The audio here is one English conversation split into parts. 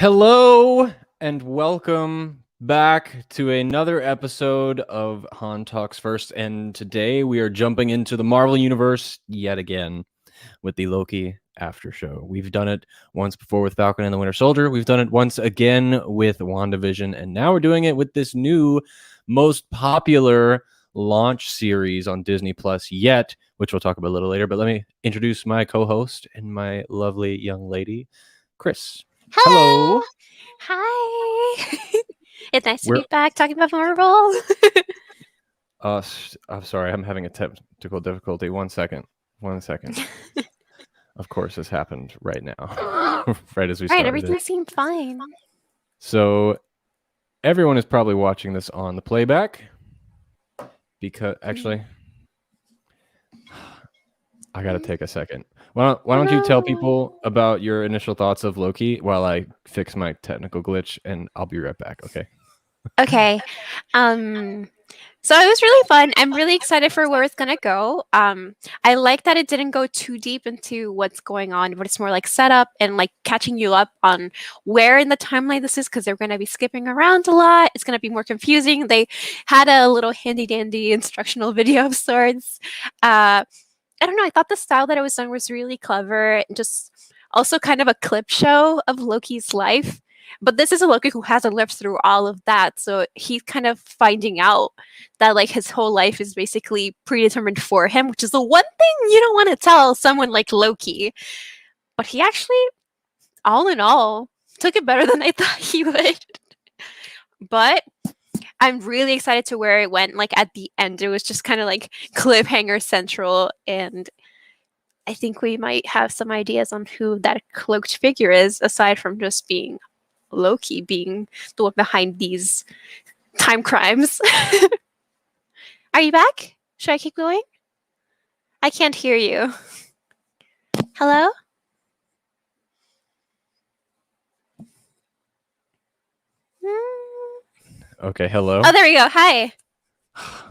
Hello and welcome back to another episode of Han Talks First. And today we are jumping into the Marvel Universe yet again with the Loki Aftershow. We've done it once before with Falcon and the Winter Soldier. We've done it once again with WandaVision. And now we're doing it with this new, most popular launch series on Disney Plus yet, which we'll talk about a little later. But let me introduce my co-host and my lovely young lady, Chris. Hello. Hi. It's nice to be back talking about Marvel. I'm sorry, I'm having a technical difficulty. One second. Of course, this happened right now, right as we started. Right, everything seemed fine. So everyone is probably watching this on the playback because actually, I got to take a second. Why don't you tell people about your initial thoughts of Loki while I fix my technical glitch, and I'll be right back. Okay. Okay. So it was really fun. I'm really excited for where it's gonna go. I like that it didn't go too deep into what's going on, but it's more like setup and like catching you up on where in the timeline this is, because they're gonna be skipping around a lot. It's gonna be more confusing. They had a little handy dandy instructional video of sorts. I don't know. I thought the style that it was done was really clever. And just also kind of a clip show of Loki's life. But this is a Loki who hasn't lived through all of that. So he's kind of finding out that like his whole life is basically predetermined for him, which is the one thing you don't want to tell someone like Loki. But he actually, all in all, took it better than I thought he would. But I'm really excited to where it went. Like at the end, it was just kind of like cliffhanger central. And I think we might have some ideas on who that cloaked figure is, aside from just being Loki being the one behind these time crimes. Are you back? Should I keep going? I can't hear you. Hello? Okay, hello. Oh, there we go. Hi.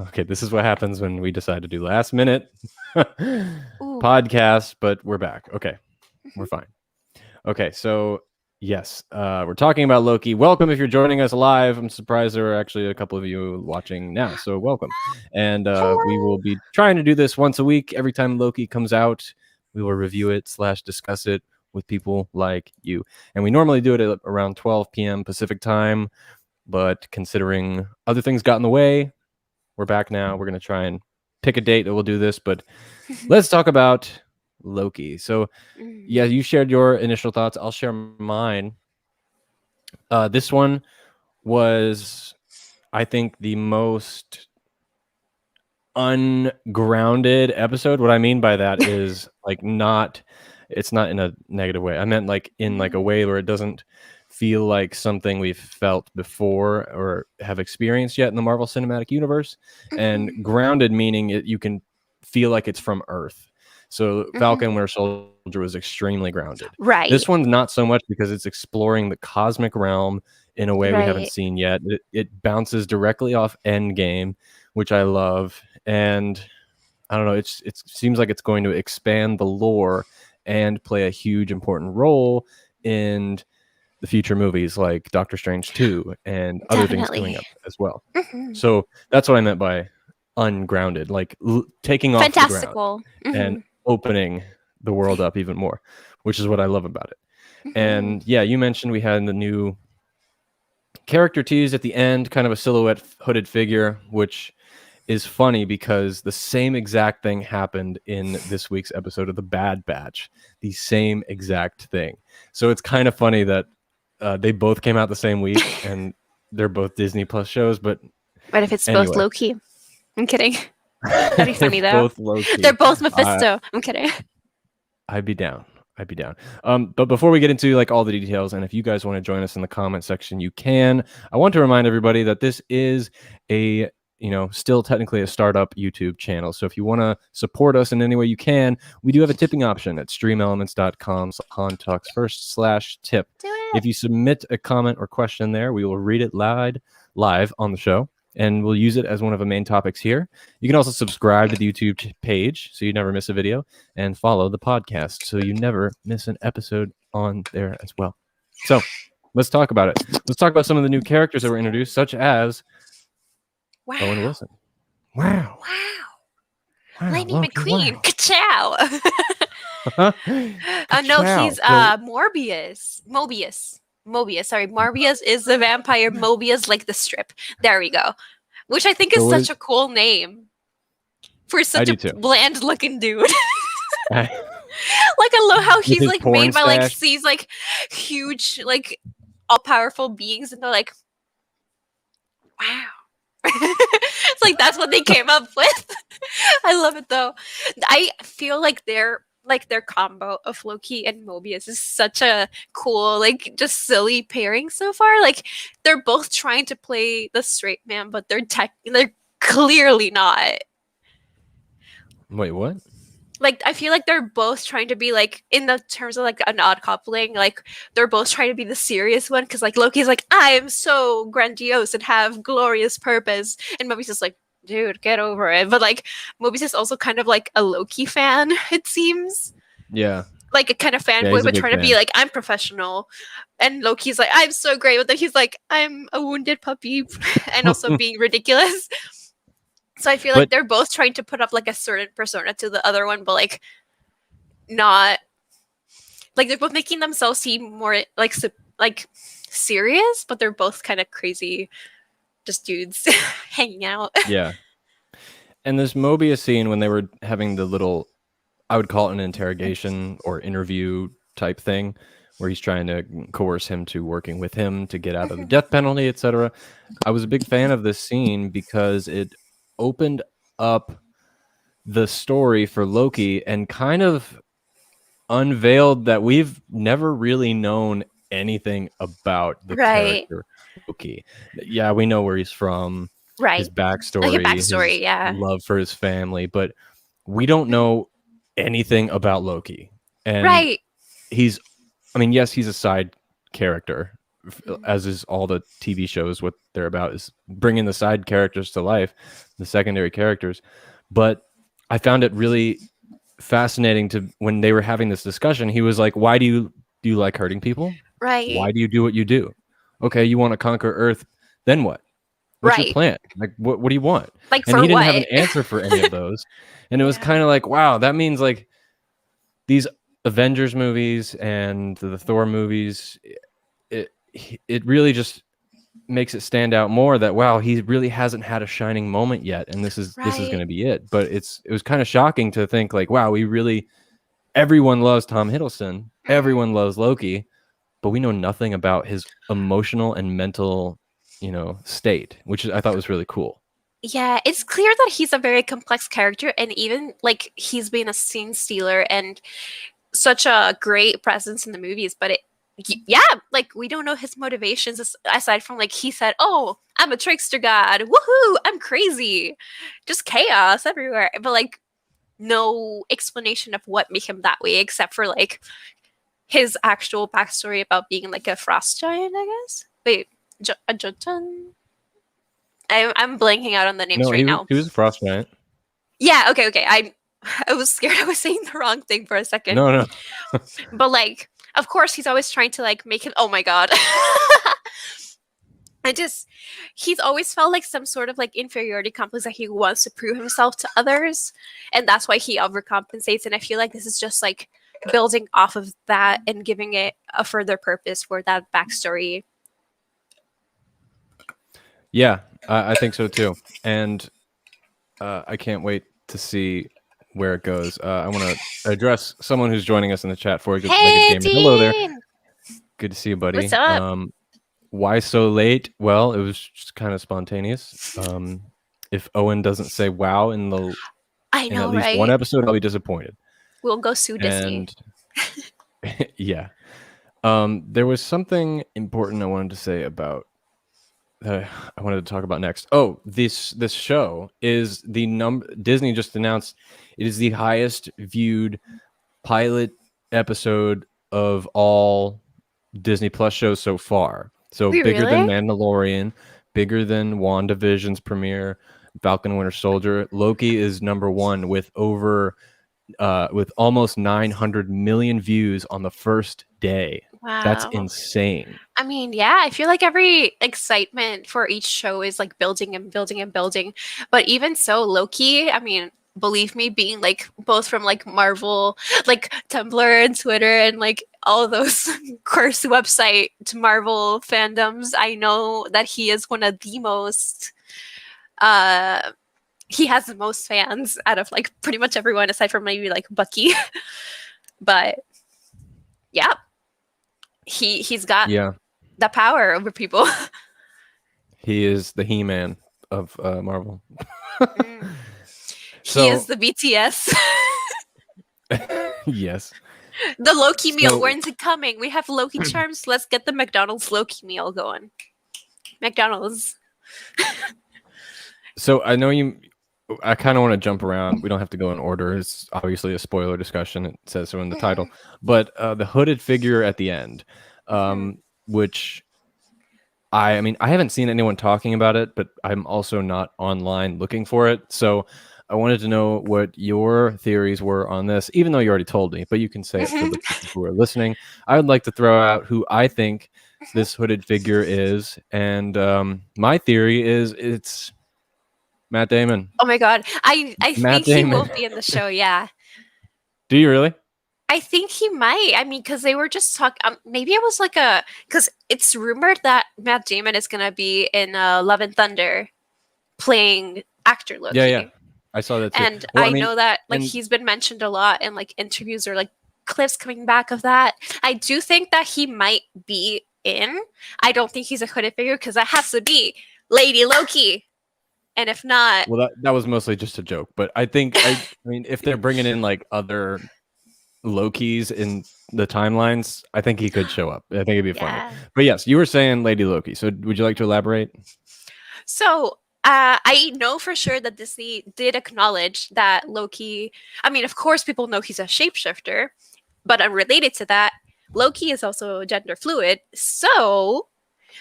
Okay, this is what happens when we decide to do last minute podcast, but we're back. Okay, we're fine. Okay, so yes, we're talking about Loki. Welcome if you're joining us live. I'm surprised there are actually a couple of you watching now, so welcome. And we will be trying to do this once a week. Every time Loki comes out, we will review it / discuss it with people like you. And we normally do it at around 12 p.m. Pacific time, but considering other things got in the way, we're back now. We're going to try and pick a date that we'll do this, but let's talk about Loki. So yeah, you shared your initial thoughts. I'll share mine. This one was, I think, the most ungrounded episode. What I mean by that is like it's not in a negative way. I meant like in like a way where it doesn't feel like something we've felt before or have experienced yet in the Marvel Cinematic Universe. And grounded meaning you can feel like it's from Earth. So Falcon Winter Soldier was extremely grounded. Right. This one's not so much because it's exploring the cosmic realm in a way we haven't seen yet. It bounces directly off Endgame, which I love. And I don't know, it seems like it's going to expand the lore and play a huge important role in the future movies like Doctor Strange 2 and other things coming up as well. So that's what I meant by ungrounded, like taking off the ground and opening the world up even more, which is what I love about it. And yeah, you mentioned we had the new character tease at the end, kind of a silhouette hooded figure, which is funny because the same exact thing happened in this week's episode of The Bad Batch. The same exact thing. So it's kind of funny that they both came out the same week and they're both Disney Plus shows, but what if it's both Loki? I'm kidding. That'd be funny though. Both Loki. They're both Mephisto. I'm kidding. I'd be down. But before we get into like all the details, and if you guys want to join us in the comment section, you can. I want to remind everybody that this is a still technically a startup YouTube channel. So if you want to support us in any way you can, we do have a tipping option at streamelements.com/HanTalksFirst/tip. If you submit a comment or question there, we will read it live on the show, and we'll use it as one of the main topics here. You can also subscribe to the YouTube page so you never miss a video, and follow the podcast so you never miss an episode on there as well. So let's talk about it. Let's talk about some of the new characters that were introduced, such as Owen Wow. Wilson. Wow. Wow. Wow, Lightning Loki, McQueen. wow. Ka-chow. No, Ka-chow. he's So, Morbius. Mobius. Sorry, Morbius is the vampire. Mobius, like the strip. There we go. Which I think is what is, such a cool name for I such do a too. bland looking dude. Like, I love how With he's his like porn made by like stash. these like huge like all powerful beings, and they're like, wow. It's like that's what they came up with. I love it though. I feel like their combo of Loki and Mobius is such a cool, like just silly pairing so far. Like they're both trying to play the straight man, but they're clearly not. Wait, what? Like I feel like they're both trying to be like in the terms of like an odd coupling, like they're both trying to be the serious one because like Loki's like, I am so grandiose and have glorious purpose, and Mobius is like, dude, get over it. But like Mobius is also kind of like a Loki fan, it seems. Yeah. Like a kind of Yeah, fanboy, he's a but big trying to be fan. like, I'm professional. And Loki's like, I'm so great. But then he's like, I'm a wounded puppy and also being ridiculous. So I feel like But they're both trying to put up like a certain persona to the other one, but like not like they're both making themselves seem more like serious, but they're both kind of crazy, just dudes hanging out. yeah. And this Mobius scene when they were having the little, I would call it an interrogation or interview type thing, where he's trying to coerce him to working with him to get out of the death penalty, etc. I was a big fan of this scene because it opened up the story for Loki and kind of unveiled that we've never really known anything about the Right. character Loki. Yeah, we know where he's from, Right. his Like a backstory, his backstory, yeah. love for his family, but we don't know anything about Loki. And Right. he's, I mean, yes, he's a side character, Mhm. as is all the TV shows. What they're about is bringing the side characters to life, the secondary characters. But I found it really fascinating to when they were having this discussion. He was like, "Why do you like hurting people? Right. Why do you do what you do? Okay, you want to conquer Earth, then what? What's your Right. plan? Like, what do you want?" Like And for he didn't have an what? answer for any of those. And it was Yeah. kind of like, wow, that means like these Avengers movies and the Thor movies, it it really just makes it stand out more that wow, he really hasn't had a shining moment yet, and this is going Right. to be it. But it was kind of shocking to think like, wow, we really, everyone loves Tom Hiddleston, Mhm. everyone loves Loki, but we know nothing about his emotional and mental, state, which I thought was really cool. Yeah, it's clear that he's a very complex character, and even like he's been a scene stealer and such a great presence in the movies, but yeah, like we don't know his motivations aside from like he said, "Oh, I'm a trickster god. Woohoo, I'm crazy." Just chaos everywhere. But like no explanation of what made him that way except for like his actual backstory about being like a frost giant, I guess. Wait, a Jotun? I'm blanking out on the names No, right now. he was a frost giant. Yeah, okay. I was scared I was saying the wrong thing for a second. No, no. But like, of course, he's always trying to like make it. Oh my god. I just, he's always felt like some sort of like inferiority complex that he wants to prove himself to others, and that's why he overcompensates. And I feel like this is just like building off of that and giving it a further purpose for that backstory. Yeah, I think so too. And I can't wait to see where it goes. I want to address someone who's joining us in the chat. For Legged Hey, Gamer, hello there. Dean! Good to see you, What's buddy. up? Why so late? Well, it was just kind of spontaneous. If Owen doesn't say "wow" I in at know, least one right? episode, I'll be disappointed. We'll go sue Disney. And yeah, there was something important I wanted to say about that I wanted to talk about next. Oh, this show is the Disney just announced it is the highest viewed pilot episode of all Disney Plus shows so far. So We bigger than really? Mandalorian, bigger than WandaVision's premiere, Falcon and Winter Soldier. Loki is number one with almost 900 million views on the first day. That's Wow. insane. I mean, yeah, I feel like every excitement for each show is like building and building and building. But even so, Loki, I mean, believe me, being like both from like Marvel, like Tumblr and Twitter and like all those cursed website to Marvel fandoms, I know that he is one of the most uh he has the most fans out of like pretty much everyone aside from maybe like Bucky. But yeah, he's got Yeah, the power over people. he is the He-Man of Marvel. Mm. He is So the BTS. yes. The Loki meal. So When's it coming? We have Loki charms. Let's get the McDonald's Loki meal going. McDonald's. so I know you. I kind of want to jump around. We don't have to go in order. It's obviously a spoiler discussion. It says so in the Mm-hmm. title. But the hooded figure at the end, Mm-hmm. which I mean, I haven't seen anyone talking about it, but I'm also not online looking for it. So I wanted to know what your theories were on this, even though you already told me, but you can say it for Mm-hmm. the people who are listening. I would like to throw out who I think this hooded figure is. And my theory is it's Matt Damon. Oh my god. I Matt think he Damon. will be in the show, yeah. Do you really? I think he might. I mean, because they were just talking. Maybe it was like a. Because it's rumored that Matt Damon is going to be in Love and Thunder playing actor Yeah, yeah. Loki. I saw that too. And Well, I I mean, know that like and he's been mentioned a lot in like interviews or like clips coming back of that. I do think that he might be in. I don't think he's a hooded figure because that has to be Lady Loki. And if not, well, that was mostly just a joke. But I mean, if they're bringing in like other Lokis in the timelines, I think he could show up. I think it'd be funny. yeah. But yes, you were saying Lady Loki. So would you like to elaborate? So I know for sure that Disney did acknowledge that Loki. I mean, of course, people know he's a shapeshifter, but unrelated to that, Loki is also gender fluid. So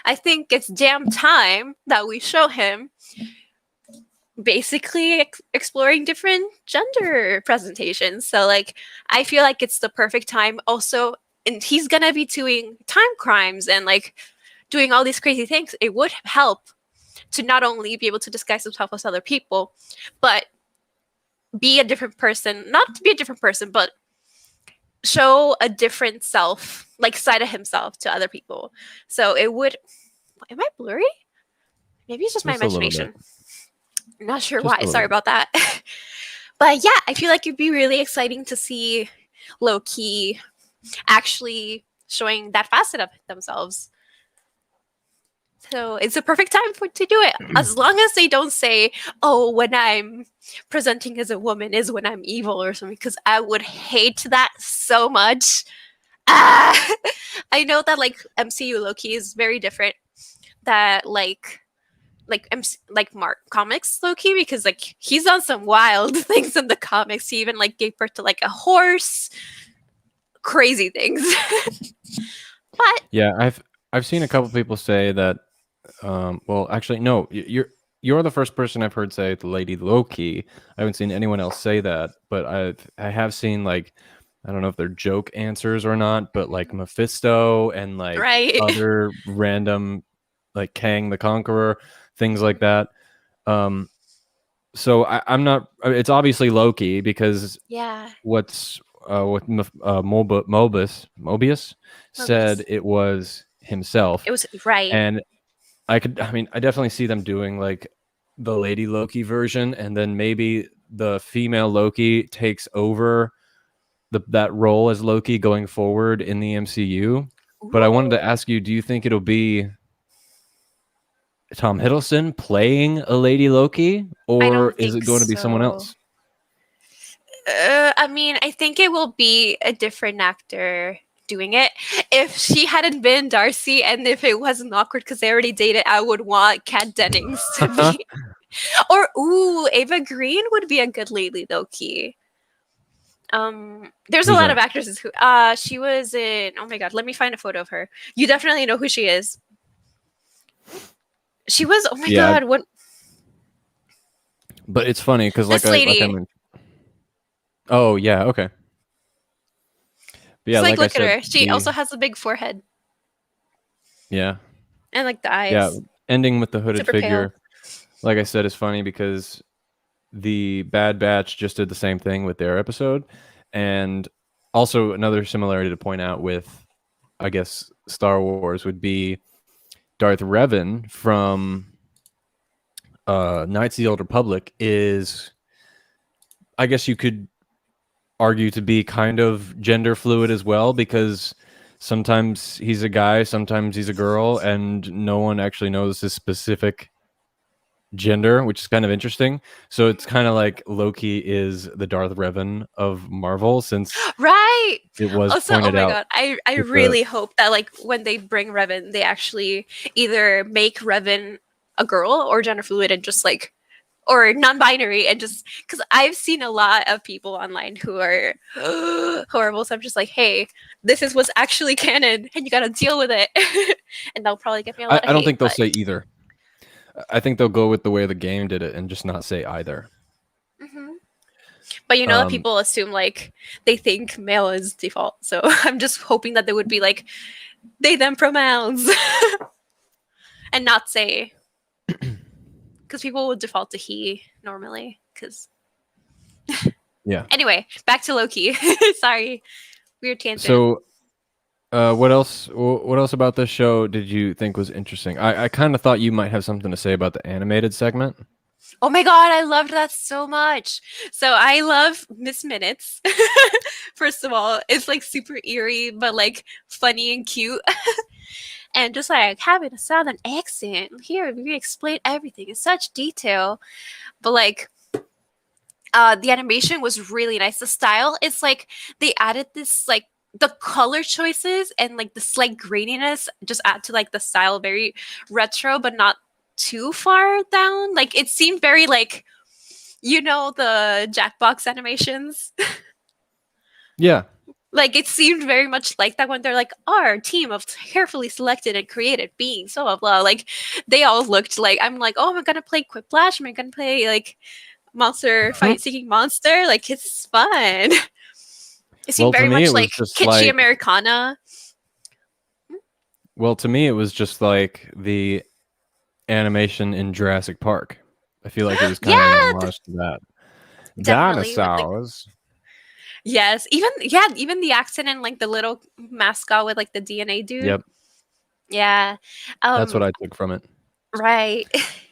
I think it's damn time that we show him basically exploring different gender presentations. So like I feel like it's the perfect time also, and he's gonna be doing time crimes and like doing all these crazy things. It would help to not only be able to disguise himself as other people, but be a different person, not to be a different person, but show a different self, like side of himself to other people. So it would, am I blurry? Maybe it's just my Just a little bit. imagination. I'm not sure Just why. a little Sorry bit. about that. But yeah, I feel like it'd be really exciting to see Loki actually showing that facet of themselves. So it's a perfect time to do it. As long as they don't say, oh, when I'm presenting as a woman is when I'm evil or something, because I would hate that so much. Ah! I know that like MCU Loki is very different. That like Mark comics Loki because like he's done some wild things in the comics. He even like gave birth to like a horse, crazy things. But Yeah, I've seen a couple people say that. Well, actually, no. You're the first person I've heard say the Lady Loki. I haven't seen anyone else say that, but I have seen like I don't know if they're joke answers or not, but like Mephisto and like right, other random like Kang the Conqueror, things like that. Um, so I'm not. It's obviously Loki because yeah, what Mobius said Mobius. it was himself, It was right. and I mean, I definitely see them doing like the Lady Loki version, and then maybe the female Loki takes over that role as Loki going forward in the MCU. But I wanted Ooh, to ask you, do you think it'll be Tom Hiddleston playing a Lady Loki, I or don't is it think going to be someone so. else? I mean, I think it will be a different actor doing it. If she hadn't been Darcy and if it wasn't awkward because they already dated, I would want Kat Dennings to be. Or, ooh, Ava Green would be a good Lady Loki. There's a Who's lot of that? actresses who, she was in, oh my God, let me find a photo of her. You definitely know who she is. She was, oh my Yeah, God, what, but it's funny because this like I lady. mentioned. Oh yeah, okay. But yeah, It's like, like I look at said, her. She also has a big forehead yeah, and like the yeah, eyes. ending with the hooded Super pale. figure, like I said, is funny because the Bad Batch just did the same thing with their episode, and also another similarity to point out with, I guess, Star Wars would be Darth Revan from Knights of the Old Republic is, I guess you could argue, to be kind of gender fluid as well, because sometimes he's a guy, sometimes he's a girl, and no one actually knows his specific gender, which is kind of interesting. So it's kind of like Loki is the Darth Revan of Marvel, since Right. it was Also, oh pointed my out god, I with the really hope that like when they bring Revan, they actually either make Revan a girl or gender fluid and just like or non-binary and just because I've seen a lot of people online who are horrible. So I'm just like, hey, this is what's actually canon, and you got to deal with it. And they'll probably give me a lot of I don't hate, think they'll but say either. I think they'll go with the way the game did it and just not say either. mhm. But you know that Um, people assume like they think male is default. So I'm just hoping that they would be like they them pronouns and not say because people would default to he normally. Because yeah. anyway, back to Loki. Sorry, weird tangent. So what else? What else about this show did you think was interesting? I kind of thought you might have something to say about the animated segment. Oh my god, I loved that so much. So I love Miss Minutes. First of all, it's like super eerie, but like funny and cute. And just like having a southern accent. Here we explain everything in such detail. But like the animation was really nice. The style, it's like they added this like the color choices and like the slight graininess just add to like the style, very retro, but not too far down. Like it seemed very like the Jackbox animations. Yeah. Like it seemed very much like that when they're like our team of carefully selected and created beings, blah blah blah. Like they all looked like I'm like, oh, am I gonna play Quiplash? Am I gonna play like Monster Fight Seeking Monster? Like it's fun. It seemed Well, to very me, much it was like just kitschy like Americana. the animation in Jurassic Park. I feel like it was kind of an Yeah, homage to that. definitely with like Dinosaurs. yes, even the accent and like the little mascot with like the DNA dude. Yep, Yeah. that's what Um I took from it. right.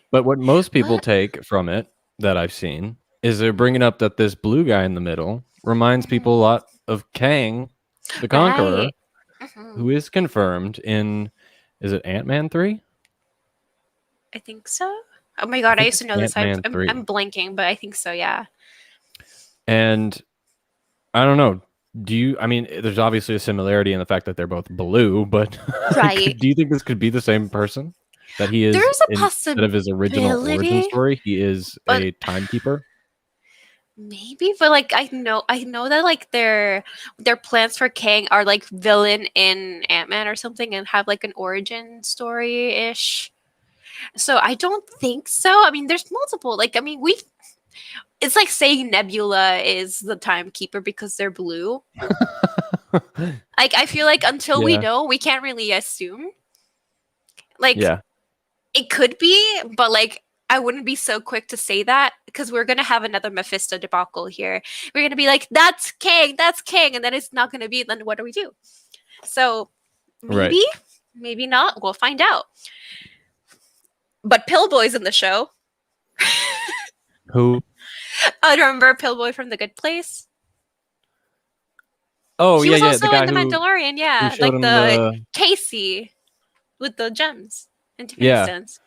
But what most people What? take from it that I've seen is they're bringing up that this blue guy in the middle reminds Mhm. people a lot of Kang, the Conqueror, Right. Mhm. who is confirmed in, is it Ant-Man 3? I think so. Oh my I god, I think used to it's know this. Ant-Man I'm 3. blanking, but I think so. Yeah. And I don't know. I mean, there's obviously a similarity in the fact that they're both blue, but Right. do you think this could be the same person? That he is, There's a instead of his original origin possibility, story, he is but a timekeeper? maybe. But like, I know that like their plans for Kang are like villain in Ant Man or something, and have like an origin story ish. So I don't think so. I mean, there's multiple. Like, I mean, we. It's like saying Nebula is the timekeeper because they're blue. Like, I feel like until we Yeah. know, we can't really assume. Like, Yeah. it could be, but like I wouldn't be so quick to say that because we're gonna have another Mephisto debacle here. We're gonna be like, that's King, and then it's not gonna be. Then what do we do? So Right. maybe, maybe not. We'll find out. But Pillboy's in the show. Who? I remember Pillboy from The Good Place. Oh, He yeah, was yeah, the also in guy The Mandalorian. who Yeah, showed like him the the, Casey with the gems, Infinity yeah, Stones. So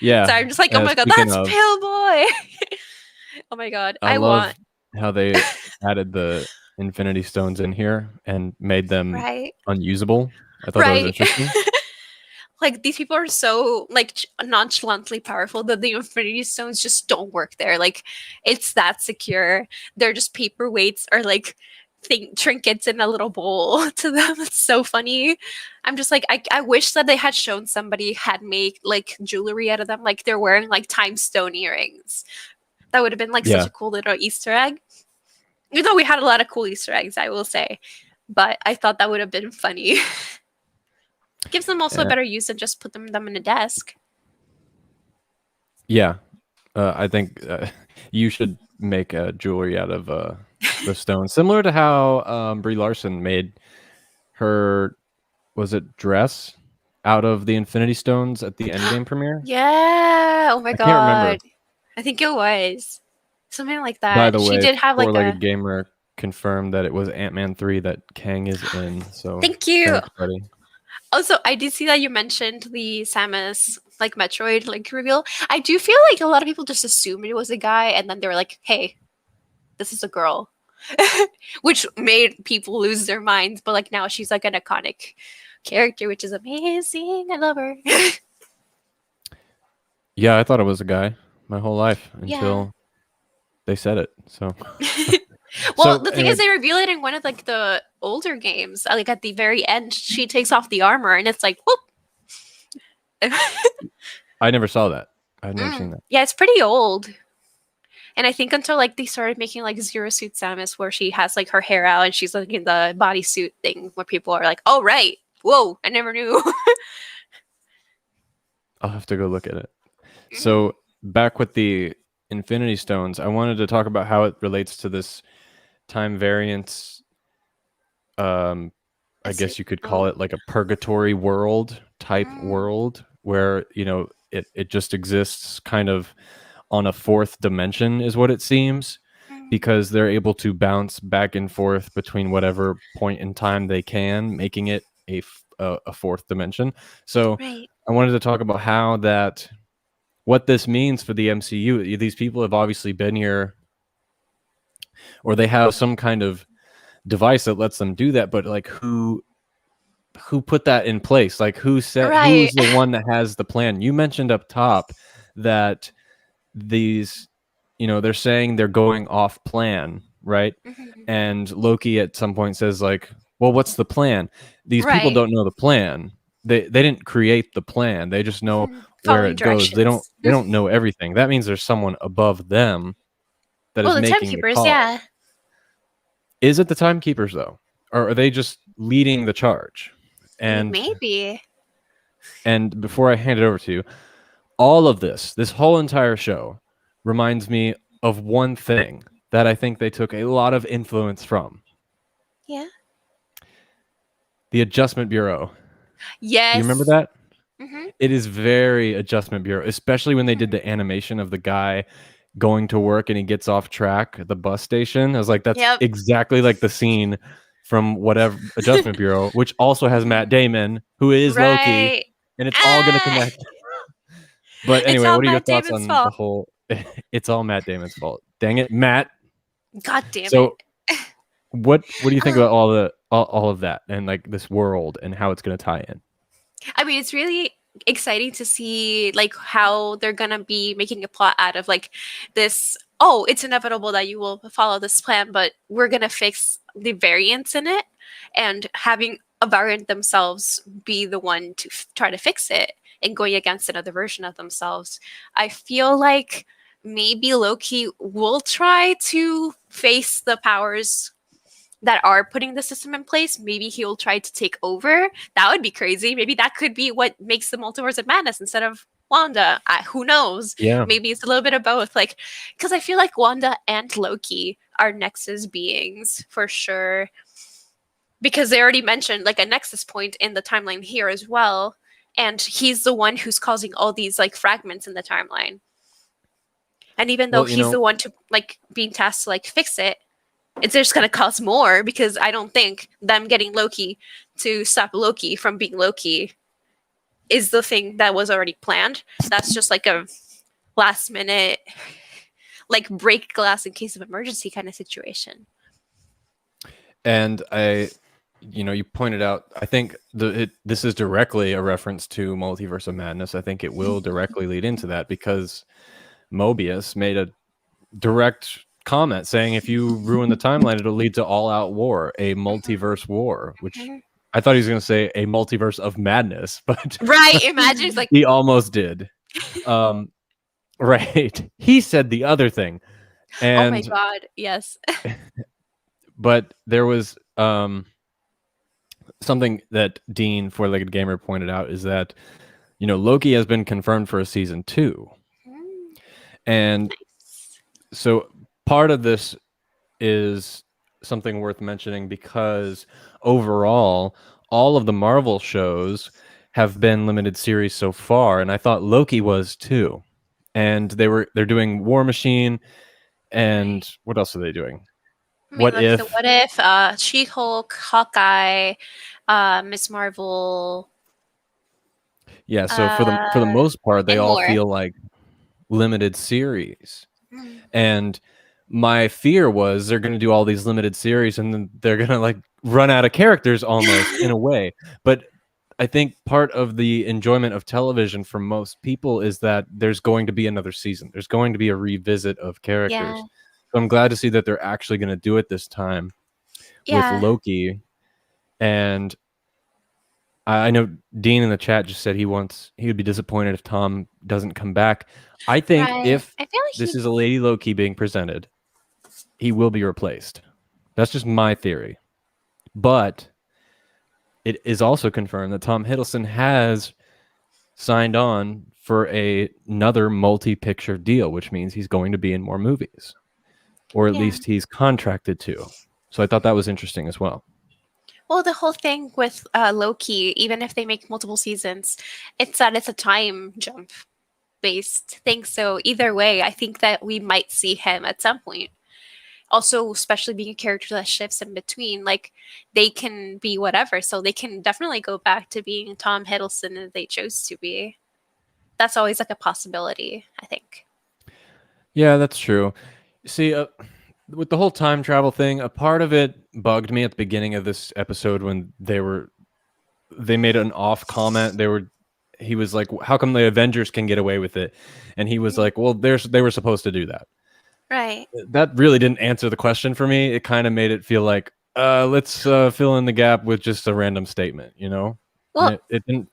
yeah. I'm just like, oh my god, Speaking that's of, Pillboy. Oh my god, I I want love how they added the Infinity Stones in here and made them right. unusable. I thought that was Right. interesting. Like these people are so like nonchalantly powerful that the Infinity Stones just don't work there. Like it's that secure. They're just paperweights or like trinkets in a little bowl to them. It's so funny. I'm just like I wish that they had shown somebody had made like jewelry out of them. Like they're wearing like time stone earrings. That would have been like such Yeah. a cool little Easter egg. Even though we had a lot of cool Easter eggs, I will say. but I thought that would have been funny. Gives them also a Eh, better use than just put them in a desk. yeah, I think you should make jewelry out of the stone, similar to how Brie Larson made her, was it dress, out of the Infinity Stones at the Endgame premiere. Yeah. Oh my I can't remember. god. I think it was something like By that. the She way, did have like a. Four-Legged Gamer confirmed that it was Ant-Man 3 that Kang is in. So Thank you. thanks, buddy. Also, I did see that you mentioned the Samus like Metroid like reveal. I do feel like a lot of people just assumed it was a guy, and then they were like, "Hey, this is a girl," which made people lose their minds. But like now, she's like an iconic character, which is amazing. I love her. Yeah, I thought it was a guy my whole life Yeah. until they said it. So, Well, so the thing anyway, is, they reveal it in one of like the older games. Like at the very end, she takes off the armor, and it's like, whoop. I never saw that. I've never seen that. Yeah, it's pretty old. And I think until like they started making like Zero Suit Samus, where she has like her hair out and she's like in the bodysuit thing, where people are like, "Oh right, whoa, I never knew." I'll have to go look at it. So back with the Infinity Stones, I wanted to talk about how it relates to this time variance. Um, I Is guess it? you could call Oh, it like a purgatory world type mm, world where, it just exists kind of on a fourth dimension, is what it seems, mm, because they're able to bounce back and forth between whatever point in time they can, making it a fourth dimension. So right. I wanted to talk about what this means for the MCU. These people have obviously been here, or they have some kind of device that lets them do that, but like who put that in place? Like Right. who's the one that has the plan? You mentioned up top that these, they're saying they're going off plan, right? Mhm. And Loki at some point says like, well, what's the plan? These people Right. don't know the plan. They didn't create the plan. They just know where Following it goes. They don't directions. they don't know everything. That means there's someone above them that Well, is the making the timekeepers, call. yeah. Is it the timekeepers though? Or are they just leading the charge? I mean, And maybe. before I hand it over to you, all of this whole entire show reminds me of one thing that I think they took a lot of influence from. Yeah. The Adjustment Bureau. Do you remember Yes. that? Hmm. It is very Adjustment Bureau, especially when they did Hmm. the animation of the guy going to work and he gets off track at the bus station. I was like, that's Yep. exactly like the scene from whatever Adjustment Bureau, which also has Matt Damon, who is Loki, Right. and it's all going to Ah! connect. But It's anyway, all what are your Matt thoughts Damon's on the fault. whole? It's all Matt Damon's fault. Dang it, Matt. God damn it. So what do you think Um, about all of that and like this world and how it's going to tie in? I mean, it's really exciting to see like how they're gonna be making a plot out of like this. Oh, it's inevitable that you will follow this plan, but we're gonna fix the variance in it, and having a variant themselves be the one to try to fix it and going against another version of themselves. I feel like maybe Loki will try to face the powers that are putting the system in place. Maybe he'll try to take over. That would be crazy. Maybe that could be what makes the multiverse of madness instead of Wanda. Who knows? Yeah. Maybe it's a little bit of both. Like, because I feel like Wanda and Loki are Nexus beings for sure. Because they already mentioned like a Nexus point in the timeline here as well. And he's the one who's causing all these like fragments in the timeline. And even though Well, he's the one to like being tasked to like fix it, it's just going to cost more because I don't think them getting Loki to stop Loki from being Loki is the thing that was already planned. That's just like a last minute, like break glass in case of emergency kind of situation. and you pointed out, I think this is directly a reference to Multiverse of Madness. I think it will directly lead into that because Mobius made a direct comment saying if you ruin the timeline, it'll lead to all out war, a multiverse war, which I thought he was going to say a multiverse of madness, but Right. Imagine it's like, he almost did. Um, right. He said the other thing. oh my And, God. Yes. but there was, something that Dean Four-Legged Gamer pointed out is that Loki has been confirmed for a season 2, Mm, and nice. so part of this is something worth mentioning because overall, all of the Marvel shows have been limited series so far, and I thought Loki was too. And they're doing War Machine, Right. and what else are they doing? I mean, What like the If? What If, She-Hulk, Hawkeye, Miss Marvel, Yeah, so for the uh, most part, they and all more. feel like limited series. Mm, And my fear was they're going to do all these limited series and then they're going to like run out of characters almost in a way. But I think part of the enjoyment of television for most people is that there's going to be another season. There's going to be a revisit of yeah, characters. So I'm glad to see that they're actually going to do it this time with yeah, Loki. And I know Dean in the chat just said he would be disappointed if Tom doesn't come back. I think right. if I feel like this he, is a Lady Loki being presented, he will be replaced. That's just my theory. But it is also confirmed that Tom Hiddleston has signed on for another multi-picture deal, which means he's going to be in more movies, or at yeah. least he's contracted to. So I thought that was interesting as well. Well, the whole thing with Loki, even if they make multiple seasons, it's that it's a time jump based thing. So either way, I think that we might see him at some point. Also, especially being a character that shifts in between, like they can be whatever. So they can definitely go back to being Tom Hiddleston if they chose to be. That's always like a possibility, I think. Yeah, that's true. See, with the whole time travel thing, a part of it bugged me at the beginning of this episode when they made an off comment. He was like, "How come the Avengers can get away with it?" And he was Mm, like, "Well, they were supposed to do that." right. That really didn't answer the question for me. It kind of made it feel like, let's fill in the gap with just a random statement, And Well, it didn't.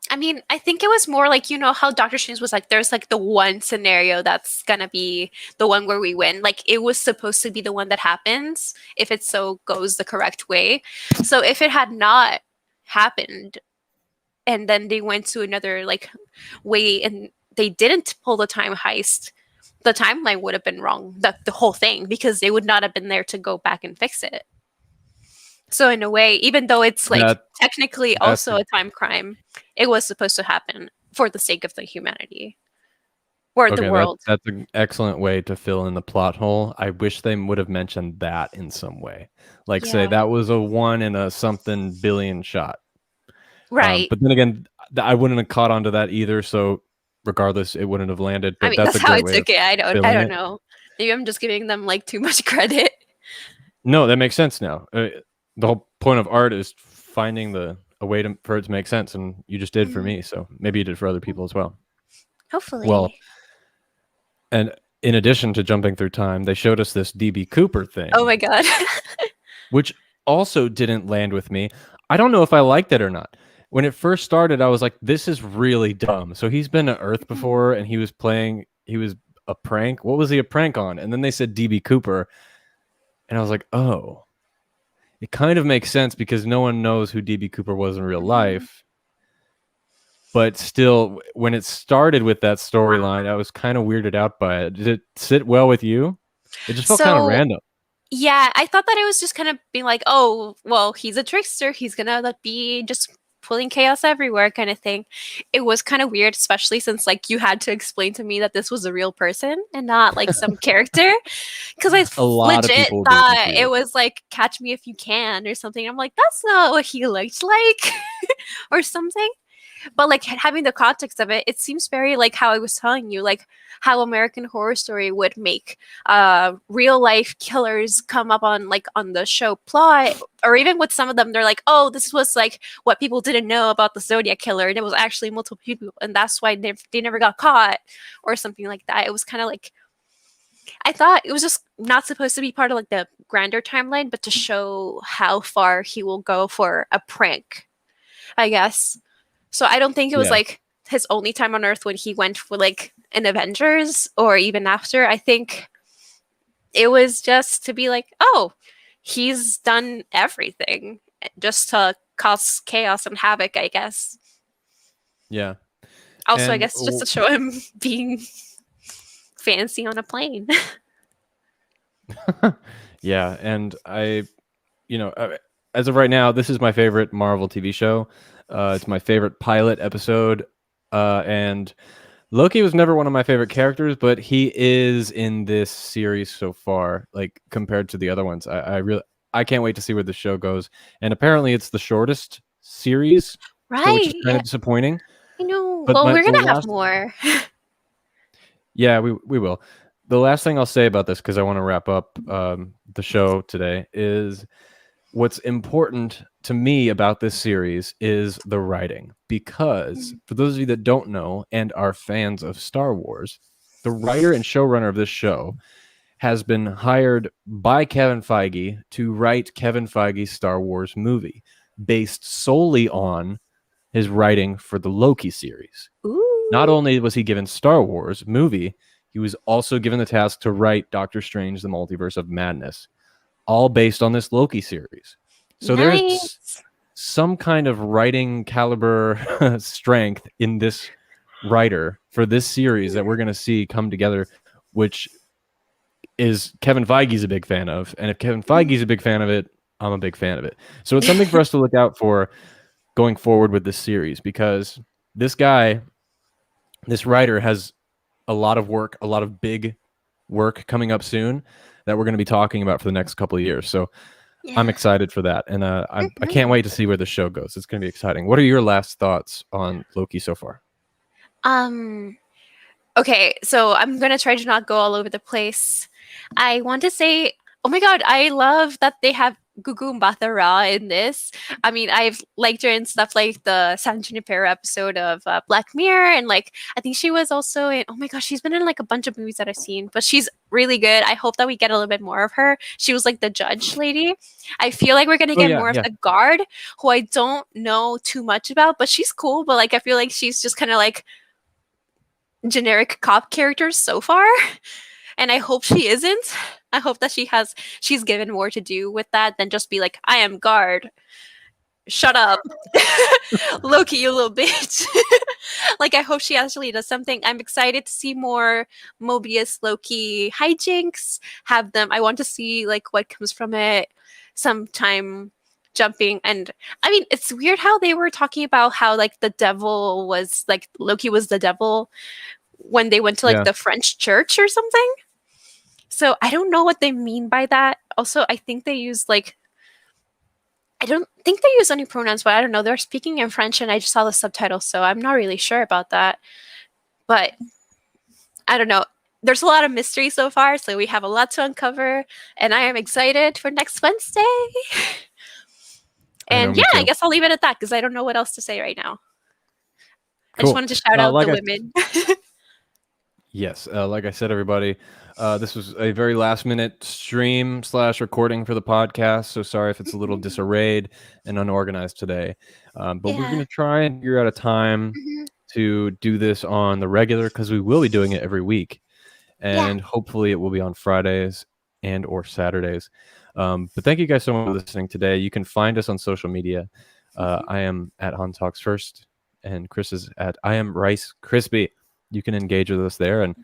I mean, I think it was more like, you know, how Doctor Strange was like, there's like the one scenario that's gonna be the one where we win. Like, it was supposed to be the one that happens if it so goes the correct way. So if it had not happened and then they went to another like way and they didn't pull the time heist, the timeline would have been wrong, the whole thing, because they would not have been there to go back and fix it. So in a way, even though it's like That technically that's also a time crime, it was supposed to happen for the sake of the humanity or the okay. That world. that's an excellent way to fill in the plot hole. I wish they would have mentioned that in some way, like say Yeah. that was a one in a something billion shot. Right. But then again, I wouldn't have caught on to that either. So regardless, it wouldn't have landed. I But mean, that's that's a how I great way of took it. I filling don't it. know. Maybe I'm just giving them like too much credit. No, that makes sense now. The whole point of art is finding a way for it to make sense, and you just did for Mm, me. So maybe you did for other people as well. Well, hopefully. and in addition to jumping through time, they showed us this DB Cooper Oh thing, my god. which also didn't land with me. I don't know if I liked it or not. When it first started, I was like, "This is really dumb." So he's been to Earth before, and he was playing. He was a prank. What was he a prank on? And then they said DB Cooper, and I was like, "Oh." It kind of makes sense because no one knows who DB Cooper was in real Mm. life. But still, when it started with that storyline, I was kind of weirded out by it. Did it sit well with you? It just felt kind of So random. yeah, I thought that it was just kind of being like, oh, well, he's a trickster. He's gonna like, be just pulling chaos everywhere, kind of thing. It was kind of weird, especially since like you had to explain to me that this was a real person and not like some character. Because A lot of legit people will get thought it confused. was like Catch Me If You Can or something. I'm like, that's not what he looked like, or something. But like having the context of it, it seems very like how I was telling you, like how American Horror Story would make real life killers come up on like on the show plot, or even with some of them, they're like, oh, this was like what people didn't know about the Zodiac killer, and it was actually multiple people, and that's why they never got caught, or something like that. It was kind of like I thought it was just not supposed to be part of like the grander timeline, but to show how far he will go for a prank, I guess. So I don't think it was Yeah. like his only time on Earth when he went for like an Avengers or even after. I think it was just to be like, oh, he's done everything. just to cause chaos and havoc, I guess. Yeah. Also, I And guess just to show him being fancy on a plane. yeah, and as of right now, this is my favorite Marvel TV show. It's my favorite pilot episode, and Loki was never one of my favorite characters, but he is in this series so far, like compared to the other ones. I can't wait to see where the show goes. And apparently, it's the shortest series, so which is Right. kind Yeah. of disappointing. I know. But Well, we're the gonna have last, more. yeah, we will. The last thing I'll say about this, because I want to wrap up the show today, is what's important to me about this series is the writing. Because for those of you that don't know and are fans of Star Wars, the writer and showrunner of this show has been hired by Kevin Feige to write Kevin Feige's Star Wars movie based solely on his writing for the Loki series. Ooh. Not only was he given Star Wars movie, he was also given the task to write Doctor Strange: The Multiverse of Madness, all based on this Loki series. So there's some kind of writing caliber strength in this writer for this series that we're going to see come together, which is Kevin Feige's a big fan of. And if Kevin Feige's a big fan of it, I'm a big fan of it. So it's something for us to look out for going forward with this series, because this guy, this writer, has a lot of work, a lot of big work coming up soon that we're going to be talking about for the next couple of years. So yeah, I'm excited for that. And I can't wait to see where the show goes. It's going to be exciting. What are your last thoughts on Loki so far? Okay, so I'm going to try to not go all over the place. I want to say, oh my god, I love that they have Gugu Mbatha-Raw in this. I mean, I've liked her in stuff like the San Junipero episode of Black Mirror, and like I think she was also in. Oh my gosh, she's been in like a bunch of movies that I've seen, but she's really good. I hope that we get a little bit more of her. She was like the judge lady. I feel like we're gonna get more of the guard, who I don't know too much about, but she's cool. But like I feel like she's just kind of like generic cop characters so far. And I hope she isn't. I hope that she's given more to do with that than just be like, I am guard. Shut up. Loki, you little bitch. Like, I hope she actually does something. I'm excited to see more Mobius Loki hijinks. I want to see like what comes from it sometime jumping. And I mean, it's weird how they were talking about how like the devil was like Loki was the devil when they went to like the French church or something. So I don't know what they mean by that. Also, I think they use like, I don't think they use any pronouns, but I don't know. They're speaking in French and I just saw the subtitles, so I'm not really sure about that. But I don't know. There's a lot of mystery so far, so we have a lot to uncover, and I am excited for next Wednesday. And yeah, I guess I'll leave it at that because I don't know what else to say right now. Cool. I just wanted to shout out the women. Yes, like I said, everybody, this was a very last-minute stream / recording for the podcast, so sorry if it's a little disarrayed and unorganized today. But we're going to try and figure out a time to do this on the regular, because we will be doing it every week. And hopefully it will be on Fridays and or Saturdays. But thank you guys so much for listening today. You can find us on social media. I am at Han Talks First, and Chris is at I am Rice Crispy. You can engage with us there, and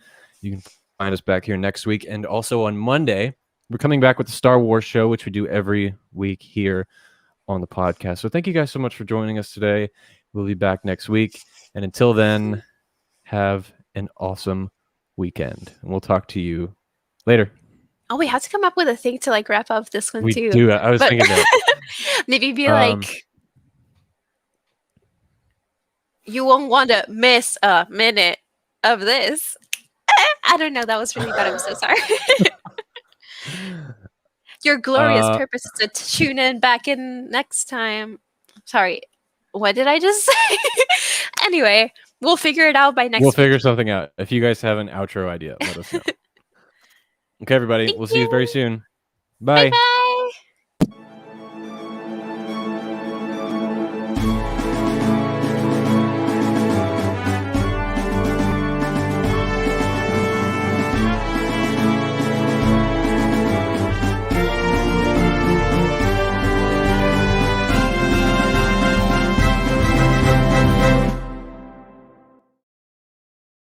you can find us back here next week. And also on Monday, we're coming back with the Star Wars show, which we do every week here on the podcast. So thank you guys so much for joining us today. We'll be back next week. And until then, have an awesome weekend. And we'll talk to you later. Oh, we have to come up with a thing to like wrap up this one too. We do. I was thinking that. Maybe be like, you won't want to miss a minute of this. I don't know. That was really bad. I'm so sorry. Your glorious purpose is to tune in back in next time. Sorry. What did I just say? Anyway, we'll figure it out by next week. We'll figure something out. If you guys have an outro idea, let us know. Okay, everybody. We'll see you very soon. Bye. Bye-bye.